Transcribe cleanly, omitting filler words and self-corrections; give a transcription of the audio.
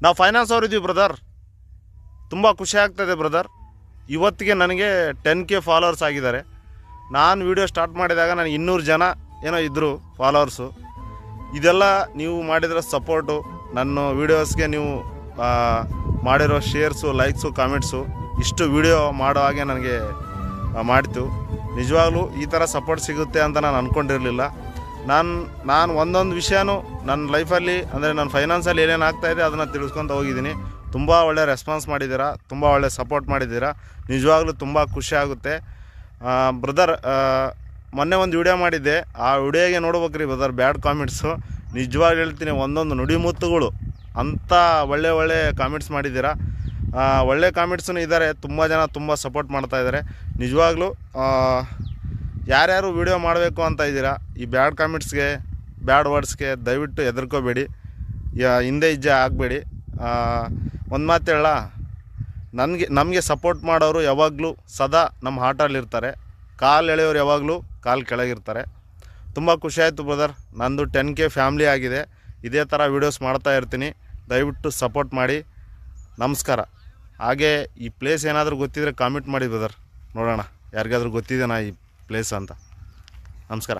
ನಾವು finance ಅವರಿದ್ದೀವಿ brother. ತುಂಬ ಖುಷಿ ಆಗ್ತದೆ ಬ್ರದರ್. ಇವತ್ತಿಗೆ ನನಗೆ 10K ಫಾಲೋವರ್ಸ್ ಆಗಿದ್ದಾರೆ. ನಾನು ವೀಡಿಯೋ ಸ್ಟಾರ್ಟ್ ಮಾಡಿದಾಗ ನನಗೆ 200 ಜನ ಏನೋ ಇದ್ದರು ಫಾಲೋವರ್ಸು. ಇದೆಲ್ಲ ನೀವು ಮಾಡಿರೋ ಸಪೋರ್ಟು, ನನ್ನ ವೀಡಿಯೋಸ್ಗೆ ನೀವು ಮಾಡಿರೋ ಶೇರ್ಸು, ಲೈಕ್ಸು, ಕಾಮೆಂಟ್ಸು, ಇಷ್ಟು ವೀಡಿಯೋ ಮಾಡೋ ಹಾಗೆ ನನಗೆ ಮಾಡ್ತು. ನಿಜವಾಗ್ಲೂ ಈ ಥರ ಸಪೋರ್ಟ್ ಸಿಗುತ್ತೆ ಅಂತ ನಾನು ಅಂದ್ಕೊಂಡಿರಲಿಲ್ಲ. ನಾನು ಒಂದೊಂದು ವಿಷಯನೂ ನನ್ನ ಲೈಫಲ್ಲಿ, ಅಂದರೆ ನನ್ನ ಫೈನಾನ್ಸಲ್ಲಿ ಏನೇನು ಆಗ್ತಾಯಿದೆ ಅದನ್ನು ತಿಳಿಸ್ಕೊತ ಹೋಗಿದ್ದೀನಿ. ತುಂಬ ಒಳ್ಳೆ ರೆಸ್ಪಾನ್ಸ್ ಮಾಡಿದ್ದೀರಾ, ತುಂಬ ಒಳ್ಳೆ ಸಪೋರ್ಟ್ ಮಾಡಿದ್ದೀರಾ. ನಿಜವಾಗ್ಲೂ ತುಂಬ ಖುಷಿ ಆಗುತ್ತೆ ಬ್ರದರ್. ಮೊನ್ನೆ ಒಂದು ವಿಡಿಯೋ ಮಾಡಿದ್ದೆ, ಆ ವಿಡಿಯೋಗೆ ನೋಡ್ಬೇಕ್ರಿ ಬ್ರದರ್, ಬ್ಯಾಡ್ ಕಾಮೆಂಟ್ಸು. ನಿಜವಾಗ್ಲೂ ಹೇಳ್ತೀನಿ, ಒಂದೊಂದು ನುಡಿಮುತ್ತುಗಳು ಅಂಥ ಒಳ್ಳೆ ಕಾಮೆಂಟ್ಸ್ ಮಾಡಿದ್ದೀರಾ. ಒಳ್ಳೆ ಕಾಮೆಂಟ್ಸೂ ಇದ್ದಾರೆ, ತುಂಬ ಜನ ತುಂಬ ಸಪೋರ್ಟ್ ಮಾಡ್ತಾಯಿದ್ದಾರೆ. ನಿಜವಾಗ್ಲೂ ಯಾರ್ಯಾರು ವಿಡಿಯೋ ಮಾಡಬೇಕು ಅಂತ ಇದ್ದೀರಾ, ಈ ಬ್ಯಾಡ್ ಕಾಮೆಂಟ್ಸ್ಗೆ, ಬ್ಯಾಡ್ ವರ್ಡ್ಸ್ಗೆ ದಯವಿಟ್ಟು ಹೆದರ್ಕೋಬೇಡಿ, ಹಿಂದೆ ಹೆಜ್ಜೆ ಆಗಬೇಡಿ. ಒಂದು ಮಾತು ಹೇಳ, ನಮಗೆ ಸಪೋರ್ಟ್ ಮಾಡೋರು ಯಾವಾಗಲೂ ಸದಾ ನಮ್ಮ ಹಾರ್ಟಲ್ಲಿರ್ತಾರೆ. ಕಾಲು ಎಳೆಯೋರು ಯಾವಾಗಲೂ ಕಾಲು ಕೆಳಗಿರ್ತಾರೆ. ತುಂಬ ಖುಷಿಯಾಯಿತು ಬ್ರದರ್. ನಂದು 10K ಫ್ಯಾಮ್ಲಿ ಆಗಿದೆ. ಇದೇ ಥರ ವೀಡಿಯೋಸ್ ಮಾಡ್ತಾ ಇರ್ತೀನಿ. ದಯವಿಟ್ಟು ಸಪೋರ್ಟ್ ಮಾಡಿ. ನಮಸ್ಕಾರ. ಹಾಗೆ ಈ ಪ್ಲೇಸ್ ಏನಾದರೂ ಗೊತ್ತಿದ್ದರೆ ಕಾಮೆಂಟ್ ಮಾಡಿ ಬ್ರದರ್, ನೋಡೋಣ ಯಾರಿಗಾದ್ರೂ ಗೊತ್ತಿದೆನಾ ಈ ಪ್ಲೇಸ್ ಅಂತ. ನಮಸ್ಕಾರ.